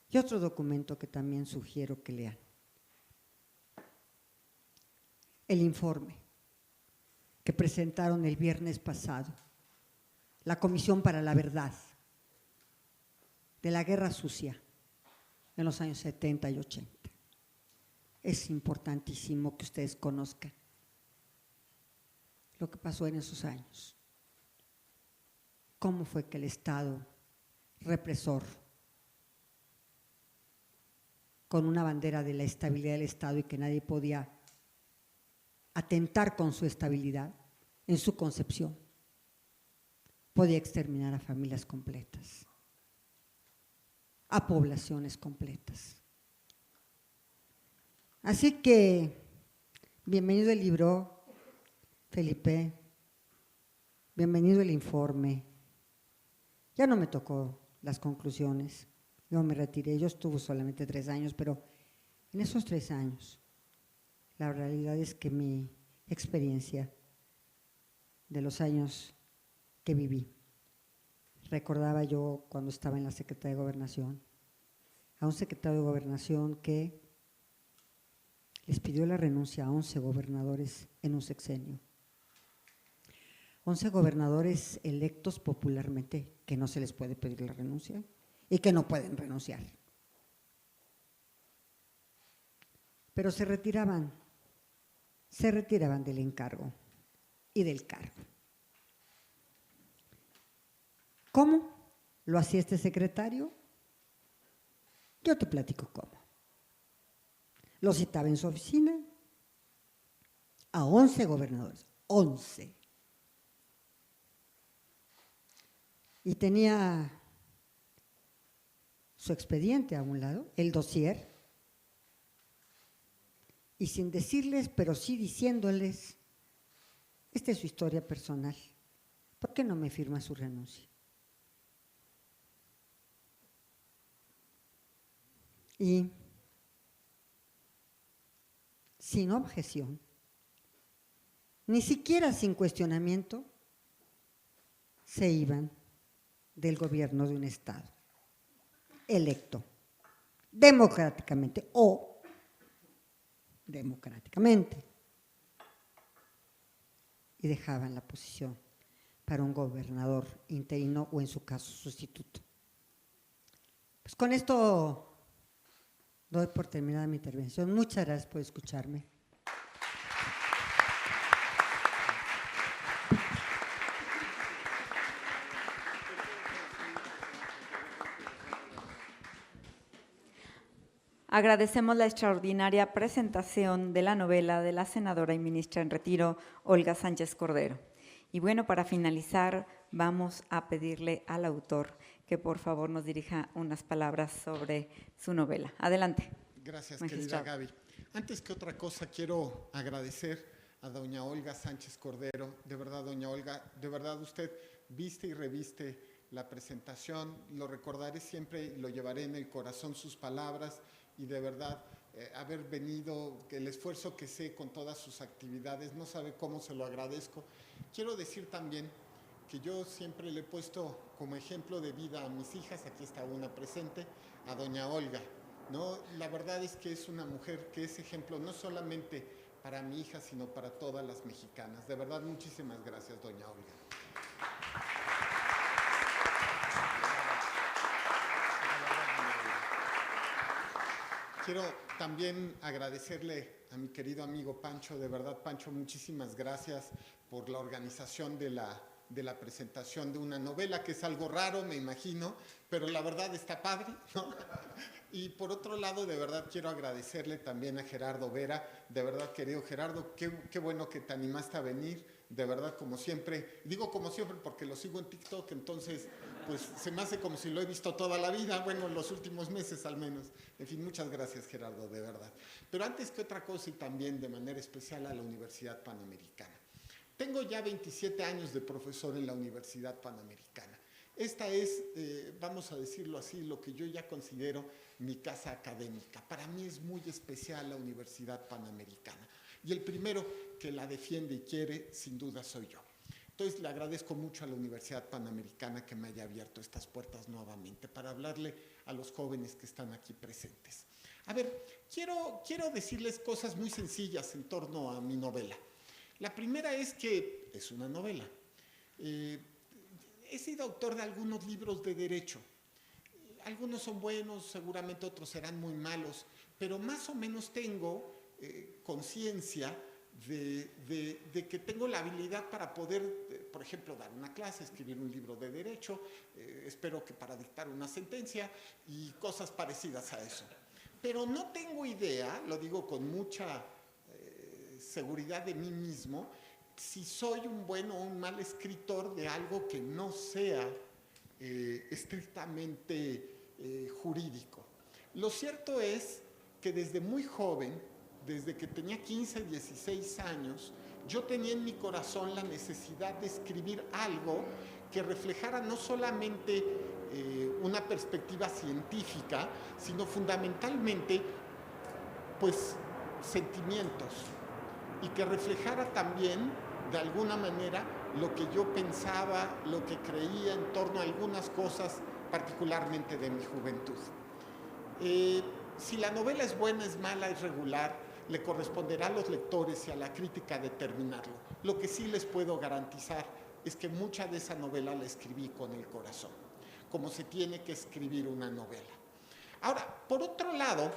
Y otro documento que también sugiero que lean. El informe que presentaron el viernes pasado, la Comisión para la Verdad, de la Guerra Sucia en los años 70 y 80. Es importantísimo que ustedes conozcan lo que pasó en esos años. Cómo fue que el Estado represor, con una bandera de la estabilidad del Estado y que nadie podía atentar con su estabilidad, en su concepción, podía exterminar a familias completas, a poblaciones completas. Así que, bienvenido el libro, Felipe, bienvenido el informe. Ya no me tocó las conclusiones, yo me retiré, yo estuve solamente 3 años, pero en esos 3 años, la realidad es que mi experiencia de los años que viví, recordaba yo cuando estaba en la Secretaría de Gobernación, a un secretario de Gobernación que les pidió la renuncia a 11 gobernadores en un sexenio. 11 gobernadores electos popularmente, que no se les puede pedir la renuncia y que no pueden renunciar. Pero se retiraban del encargo y del cargo. ¿Cómo lo hacía este secretario? Yo te platico cómo. Lo citaba en su oficina a 11 gobernadores, 11. Y tenía su expediente a un lado, el dossier, y sin decirles, pero sí diciéndoles, esta es su historia personal, ¿por qué no me firma su renuncia? Y sin objeción, ni siquiera sin cuestionamiento, se iban del gobierno de un Estado electo democráticamente o democráticamente, y dejaban la posición para un gobernador interino o en su caso sustituto. Pues con esto doy por terminada mi intervención. Muchas gracias por escucharme. Agradecemos la extraordinaria presentación de la novela de la senadora y ministra en retiro, Olga Sánchez Cordero. Y bueno, para finalizar, vamos a pedirle al autor que por favor nos dirija unas palabras sobre su novela. Adelante. Gracias, magistrado. querida Gaby. Antes que otra cosa, quiero agradecer a doña Olga Sánchez Cordero. De verdad, doña Olga, de verdad usted viste y reviste la presentación. Lo recordaré siempre y lo llevaré en el corazón sus palabras. Y de verdad, haber venido, el esfuerzo que sé con todas sus actividades, no sabe cómo se lo agradezco. Quiero decir también que yo siempre le he puesto como ejemplo de vida a mis hijas, aquí está una presente, a doña Olga, ¿no? La verdad es que es una mujer que es ejemplo no solamente para mi hija, sino para todas las mexicanas. De verdad, muchísimas gracias, doña Olga. Quiero también agradecerle a mi querido amigo Pancho, de verdad, Pancho, muchísimas gracias por la organización de la presentación de una novela, que es algo raro, me imagino, pero la verdad está padre, ¿no? Y por otro lado, de verdad, quiero agradecerle también a Gerardo Vera, de verdad, querido Gerardo, qué bueno que te animaste a venir, de verdad, como siempre, digo como siempre porque lo sigo en TikTok, entonces pues se me hace como si lo he visto toda la vida, bueno, los últimos meses al menos. En fin, muchas gracias, Gerardo, de verdad. Pero antes que otra cosa, y también de manera especial a la Universidad Panamericana. Tengo ya 27 años de profesor en la Universidad Panamericana. Esta es, vamos a decirlo así, lo que yo ya considero mi casa académica. Para mí es muy especial la Universidad Panamericana. Y el primero que la defiende y quiere, sin duda, soy yo. Entonces, le agradezco mucho a la Universidad Panamericana que me haya abierto estas puertas nuevamente para hablarle a los jóvenes que están aquí presentes. A ver, quiero decirles cosas muy sencillas en torno a mi novela. La primera es que es una novela. He sido autor de algunos libros de derecho. Algunos son buenos, seguramente otros serán muy malos, pero más o menos tengo conciencia de que tengo la habilidad para poder, por ejemplo, dar una clase, escribir un libro de derecho, espero que para dictar una sentencia y cosas parecidas a eso. Pero no tengo idea, lo digo con mucha seguridad de mí mismo, si soy un buen o un mal escritor de algo que no sea estrictamente jurídico. Lo cierto es que desde muy joven, desde que tenía 15, 16 años, yo tenía en mi corazón la necesidad de escribir algo que reflejara no solamente una perspectiva científica, sino fundamentalmente, pues, sentimientos, y que reflejara también, de alguna manera, lo que yo pensaba, lo que creía en torno a algunas cosas, particularmente de mi juventud. Si la novela es buena, es mala, es regular, le corresponderá a los lectores y a la crítica determinarlo. Lo que sí les puedo garantizar es que mucha de esa novela la escribí con el corazón, como se tiene que escribir una novela. Ahora, por otro lado,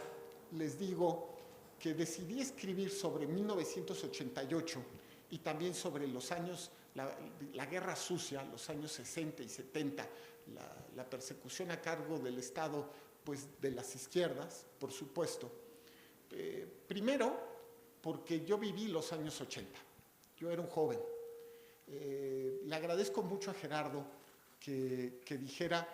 les digo que decidí escribir sobre 1988 y también sobre los años, la Guerra Sucia, los años 60 y 70, la persecución a cargo del Estado pues, de las izquierdas, por supuesto. Primero, porque yo viví los años 80, yo era un joven. Le agradezco mucho a Gerardo que dijera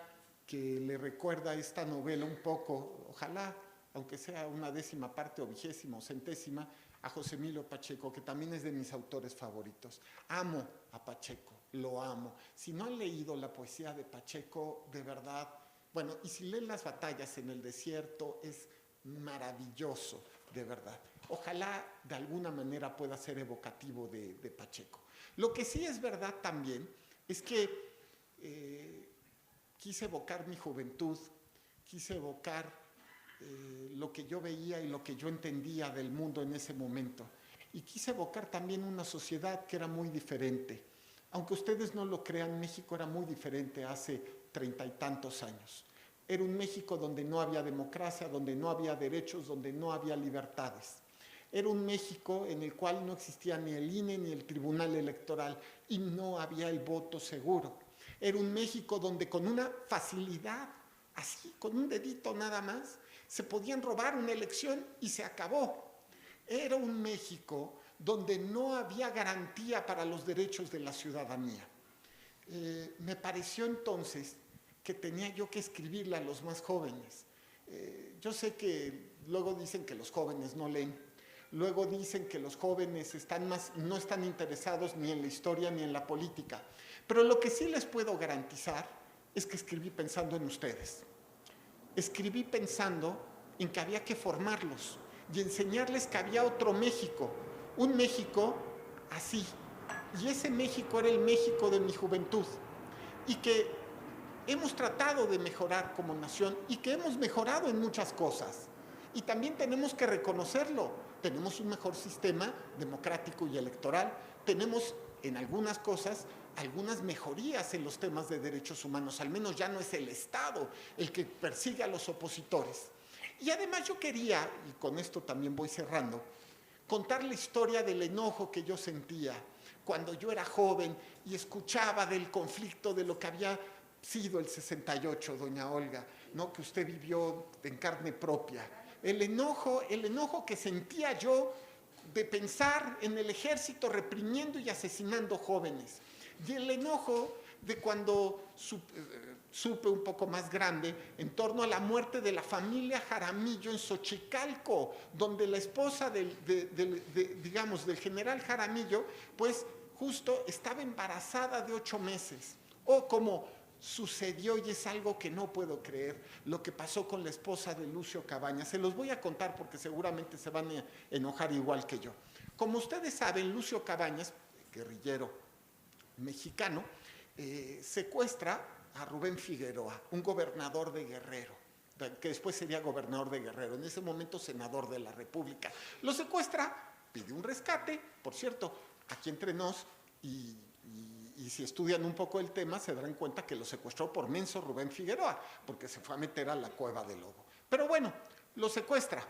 que le recuerda esta novela un poco, ojalá, aunque sea una 10ª parte o 20ª o 100ª, a José Emilio Pacheco, que también es de mis autores favoritos. Amo a Pacheco, lo amo. Si no han leído la poesía de Pacheco, de verdad, bueno, y si leen Las batallas en el desierto, es maravilloso, de verdad. Ojalá de alguna manera pueda ser evocativo de Pacheco. Lo que sí es verdad también es que quise evocar mi juventud, quise evocar lo que yo veía y lo que yo entendía del mundo en ese momento. Y quise evocar también una sociedad que era muy diferente. Aunque ustedes no lo crean, México era muy diferente hace 30 y tantos años. Era un México donde no había democracia, donde no había derechos, donde no había libertades. Era un México en el cual no existía ni el INE ni el Tribunal Electoral y no había el voto seguro. Era un México donde con una facilidad, así, con un dedito nada más, se podían robar una elección y se acabó. Era un México donde no había garantía para los derechos de la ciudadanía. Me pareció entonces que tenía yo que escribirle a los más jóvenes. Yo sé que luego dicen que los jóvenes no leen, luego dicen que los jóvenes no están interesados ni en la historia ni en la política, pero lo que sí les puedo garantizar es que escribí pensando en ustedes. Escribí pensando en que había que formarlos y enseñarles que había otro México, un México así. Y ese México era el México de mi juventud y que hemos tratado de mejorar como nación y que hemos mejorado en muchas cosas. Y también tenemos que reconocerlo. Tenemos un mejor sistema democrático y electoral. Tenemos en algunas cosas algunas mejorías en los temas de derechos humanos. Al menos ya no es el Estado el que persigue a los opositores. Y además yo quería, y con esto también voy cerrando, contar la historia del enojo que yo sentía cuando yo era joven y escuchaba del conflicto de lo que había sido el 68, doña Olga, ¿no? Que usted vivió en carne propia. El enojo que sentía yo de pensar en el ejército reprimiendo y asesinando jóvenes. Y el enojo de cuando supe un poco más grande en torno a la muerte de la familia Jaramillo en Xochicalco, donde la esposa del general Jaramillo, pues justo estaba embarazada de 8 meses. O como sucedió, y es algo que no puedo creer, lo que pasó con la esposa de Lucio Cabañas. Se los voy a contar porque seguramente se van a enojar igual que yo. Como ustedes saben, Lucio Cabañas, guerrillero mexicano, secuestra a Rubén Figueroa, un gobernador de Guerrero, que después sería gobernador de Guerrero, en ese momento senador de la República. Lo secuestra, pide un rescate, por cierto, aquí entre nos, y si estudian un poco el tema se darán cuenta que lo secuestró por menso Rubén Figueroa, porque se fue a meter a la cueva del lobo. Pero bueno, lo secuestra.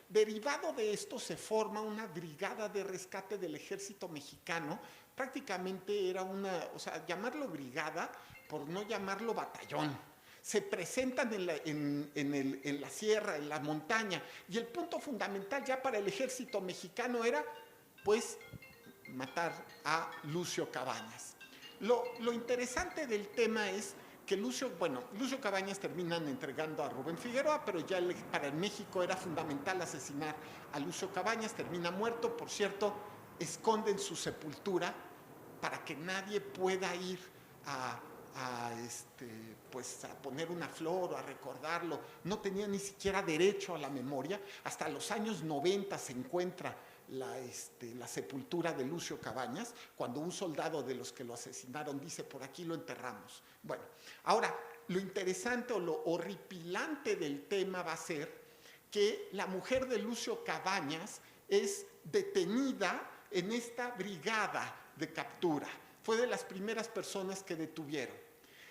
Derivado de esto se forma una brigada de rescate del ejército mexicano. Prácticamente era llamarlo brigada por no llamarlo batallón. Se presentan en la sierra, en la montaña, y el punto fundamental ya para el ejército mexicano era, pues, matar a Lucio Cabañas. Lo interesante del tema es que Lucio Cabañas terminan entregando a Rubén Figueroa, pero ya para México era fundamental asesinar a Lucio Cabañas, termina muerto, por cierto, esconden su sepultura para que nadie pueda ir a poner una flor o a recordarlo. No tenía ni siquiera derecho a la memoria. Hasta los años 90 se encuentra la sepultura de Lucio Cabañas, cuando un soldado de los que lo asesinaron dice: por aquí lo enterramos. Bueno, ahora, lo interesante o lo horripilante del tema va a ser que la mujer de Lucio Cabañas es detenida en esta brigada de captura. Fue de las primeras personas que detuvieron.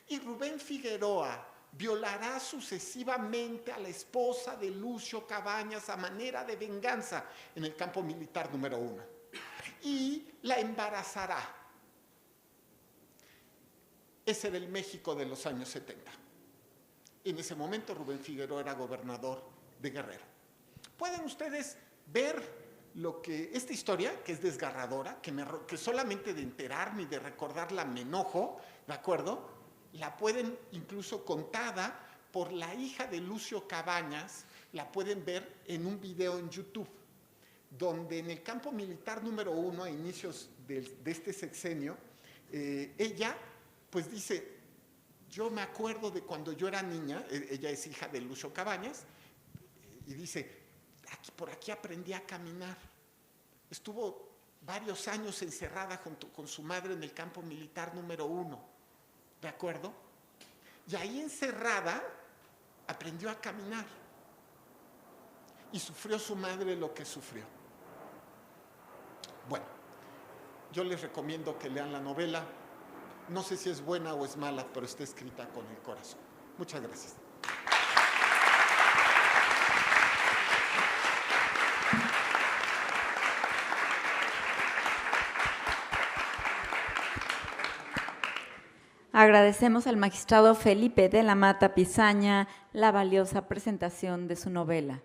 Y Rubén Figueroa violará sucesivamente a la esposa de Lucio Cabañas a manera de venganza en el campo militar número 1. Y la embarazará. Ese era el México de los años 70. En ese momento Rubén Figueroa era gobernador de Guerrero. Pueden ustedes ver esta historia, que es desgarradora, que solamente de enterarme y de recordarla me enojo, ¿de acuerdo? La pueden incluso contada por la hija de Lucio Cabañas, la pueden ver en un video en YouTube, donde en el campo militar número 1, a inicios de este sexenio, ella pues dice, yo me acuerdo de cuando yo era niña, ella es hija de Lucio Cabañas, y dice, por aquí aprendí a caminar. Estuvo varios años encerrada junto con su madre en el campo militar número 1, ¿de acuerdo? Y ahí encerrada aprendió a caminar. Y sufrió su madre lo que sufrió. Bueno, yo les recomiendo que lean la novela. No sé si es buena o es mala, pero está escrita con el corazón. Muchas gracias. Agradecemos al magistrado Felipe de la Mata Pisaña la valiosa presentación de su novela.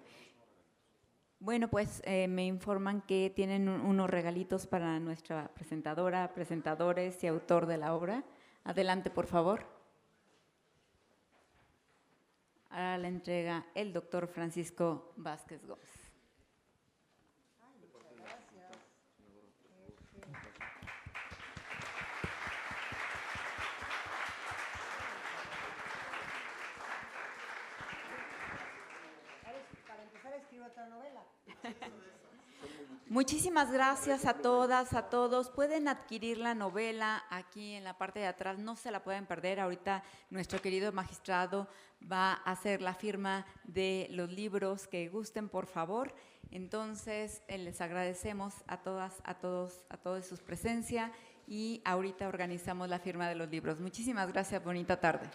Bueno, pues me informan que tienen unos regalitos para nuestra presentadora, presentadores y autor de la obra. Adelante, por favor. Ahora la entrega el doctor Francisco Vázquez Gómez. Muchísimas gracias a todas, a todos. Pueden adquirir la novela aquí en la parte de atrás, no se la pueden perder. Ahorita nuestro querido magistrado va a hacer la firma de los libros que gusten, por favor. Entonces, les agradecemos a todas, a todos su presencia y ahorita organizamos la firma de los libros. Muchísimas gracias, bonita tarde.